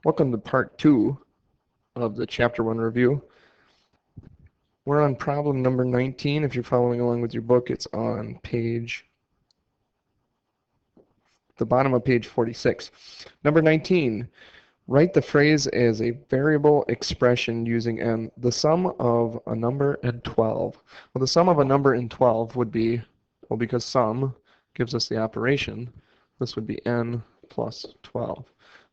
Welcome to part 2 of the chapter 1 review. We're on problem number 19. If you're following along with your book, it's on the bottom of page 46. Number 19, write the phrase as a variable expression using n, the sum of a number and 12. Well, the sum of a number and 12 would be, well, because sum gives us the operation, this would be n plus 12.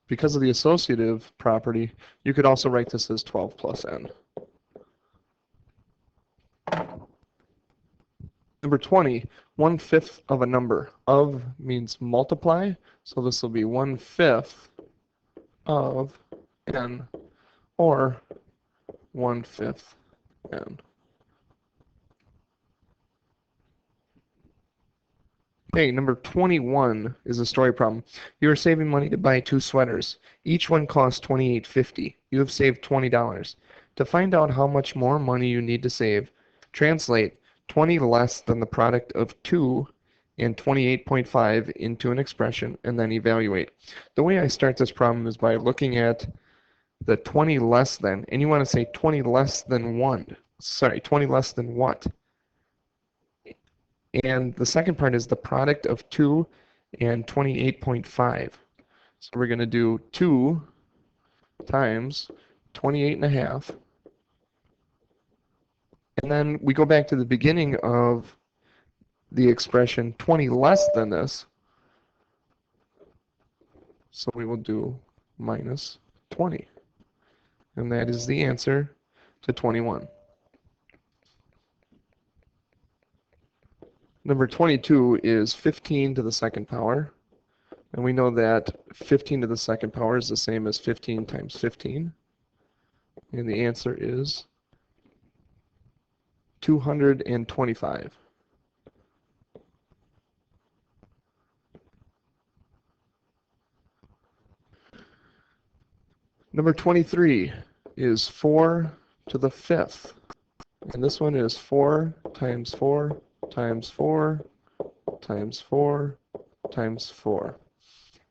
Because of the associative property, you could also write this as 12 plus n. Number 20, 1/5 of a number. Of means multiply, so this will be 1/5 of n, or 1/5 n. Okay, number 21 is a story problem. You are saving money to buy 2 sweaters. Each one costs $28.50. You have saved $20. To find out how much more money you need to save, translate 20 less than the product of 2 and 28.5 into an expression, and then evaluate. The way I start this problem is by looking at the 20 less than, and you want to say 20 less than 1. Sorry, 20 less than what? And the second part is the product of 2 and 28.5. So we're going to do 2 times 28.5. And then we go back to the beginning of the expression 20 less than this. So we will do minus 20. And that is the answer to 21. Number 22 is 15 to the second power. And we know that 15 to the second power is the same as 15 times 15. And the answer is 225. Number 23 is 4 to the 5th. And this one is 4 times 4 times 4 times 4 times 4.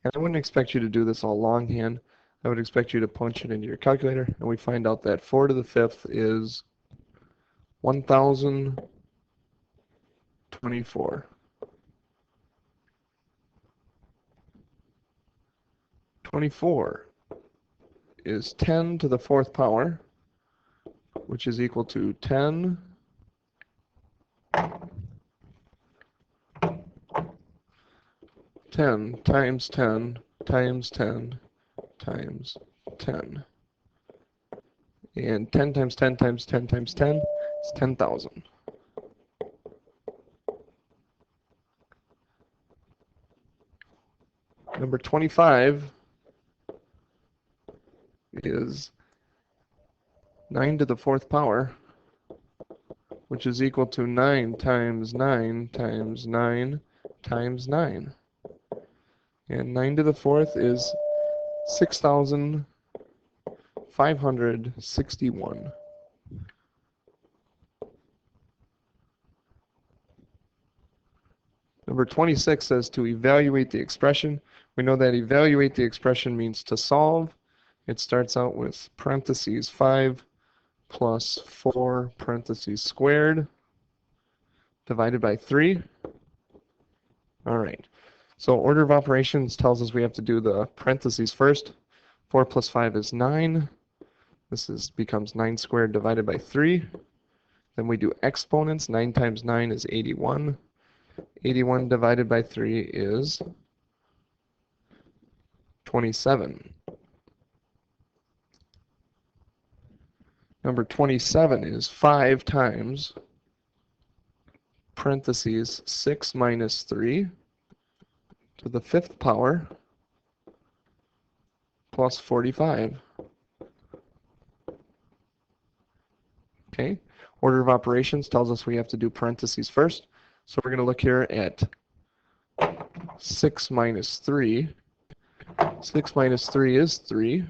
And I wouldn't expect you to do this all longhand. I would expect you to punch it into your calculator, and we find out that 4 to the 5th is 1,024. 24 is 10 to the 4th power, which is equal to 10 times 10 times 10 times 10. And 10 times 10 times 10 times 10 is 10,000. Number 25 is 9 to the 4th power, which is equal to 9 times 9 times 9 times 9. And 9 to the 4th is 6,561. Number 26 says to evaluate the expression. We know that evaluate the expression means to solve. It starts out with parentheses 5 plus 4 parentheses squared divided by 3. All right. So order of operations tells us we have to do the parentheses first. 4 plus 5 is 9. This becomes 9 squared divided by 3. Then we do exponents. 9 times 9 is 81. 81 divided by 3 is 27. Number 27 is 5 times parentheses 6 minus 3 to the 5th power plus 45. Okay, order of operations tells us we have to do parentheses first. So we're going to look here at 6 minus 3. 6 minus 3 is 3.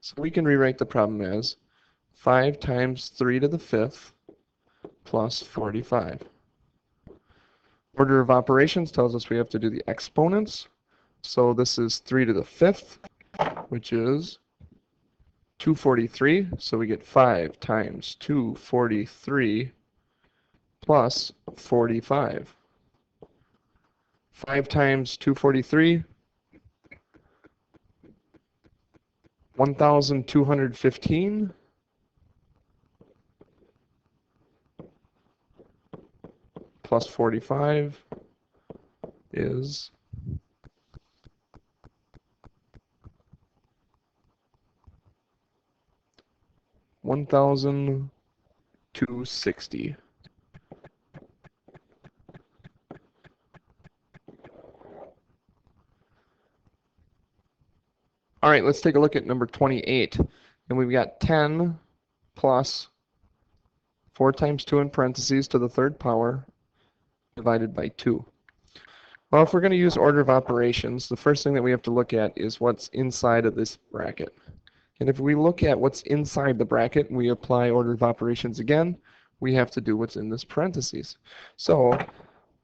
So we can rewrite the problem as 5 times 3 to the 5th plus 45. Order of operations tells us we have to do the exponents. So this is 3 to the 5th which is 243. So we get 5 times 243 plus 45. 5 times 243, 1,215. Plus 45 is 1,260. All right, let's take a look at number 28. And we've got 10 plus 4 times 2 in parentheses to the third power divided by 2. Well, if we're going to use order of operations, the first thing that we have to look at is what's inside of this bracket. And if we look at what's inside the bracket and we apply order of operations again, we have to do what's in this parentheses. So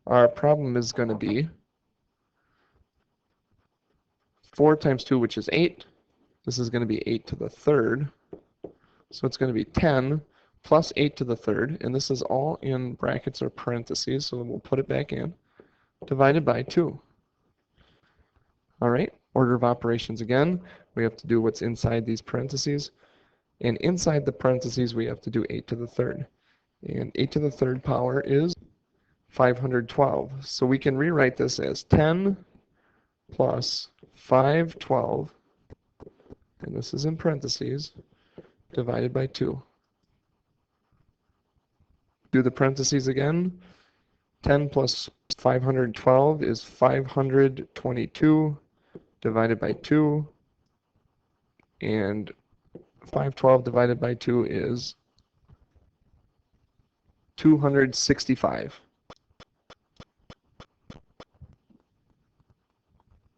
our problem is going to be 4 times 2, which is 8. This is going to be 8 to the third. So it's going to be 10 plus 8 to the third. And this is all in brackets or parentheses, so we'll put it back in, divided by 2. All right, order of operations again. We have to do what's inside these parentheses. And inside the parentheses, we have to do 8 to the third. And 8 to the third power is 512. So we can rewrite this as 10 plus 512, and this is in parentheses, divided by 2. Do the parentheses again. 10 plus 512 is 522 divided by 2, and 512 divided by 2 is 265.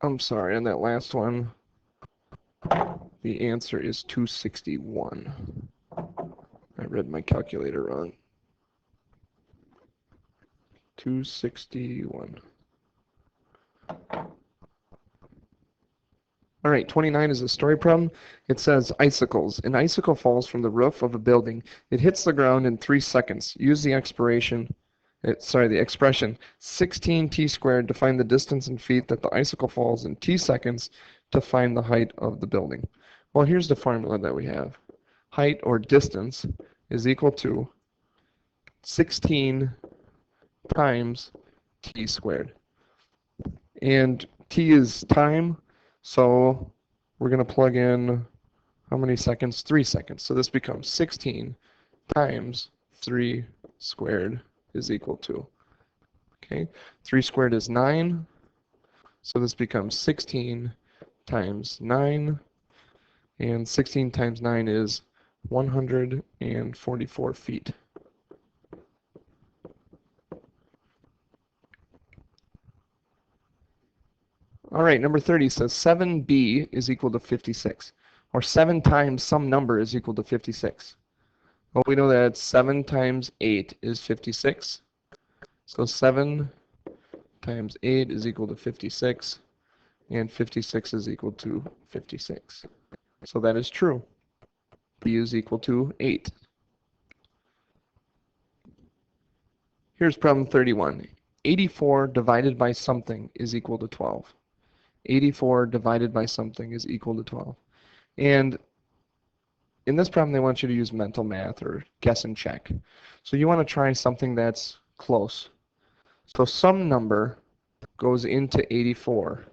I'm sorry, on that last one, the answer is 261. I read my calculator wrong. 261. All right, 29 is a story problem. It says icicles. An icicle falls from the roof of a building. It hits the ground in 3 seconds. Use the expression 16 t squared to find the distance in feet that the icicle falls in t seconds to find the height of the building. Well, here's the formula that we have. Height, or distance, is equal to 16 times t squared. And t is time, so we're going to plug in how many seconds? 3 seconds. So this becomes 16 times 3 squared is equal to, okay, 3 squared is 9, so this becomes 16 times 9, and 16 times 9 is 144 feet. All right, number 30 says 7b is equal to 56, or 7 times some number is equal to 56. Well, we know that 7 times 8 is 56. So 7 times 8 is equal to 56, and 56 is equal to 56. So that is true. B is equal to 8. Here's problem 31. 84 divided by something is equal to 12. 84 divided by something is equal to 12. And in this problem, they want you to use mental math or guess and check. So you want to try something that's close. So some number goes into 84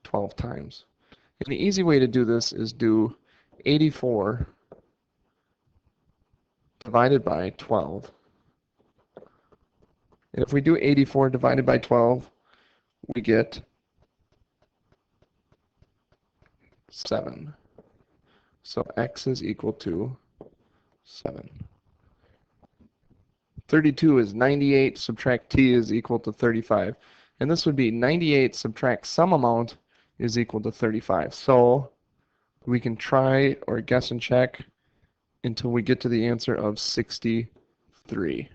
12 times. And the easy way to do this is do 84 divided by 12. And if we do 84 divided by 12, we get 7. So x is equal to 7. 32 is 98, subtract t is equal to 35. And this would be 98 subtract some amount is equal to 35. So we can try or guess and check until we get to the answer of 63.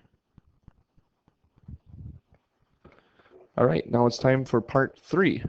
All right, now it's time for part 3.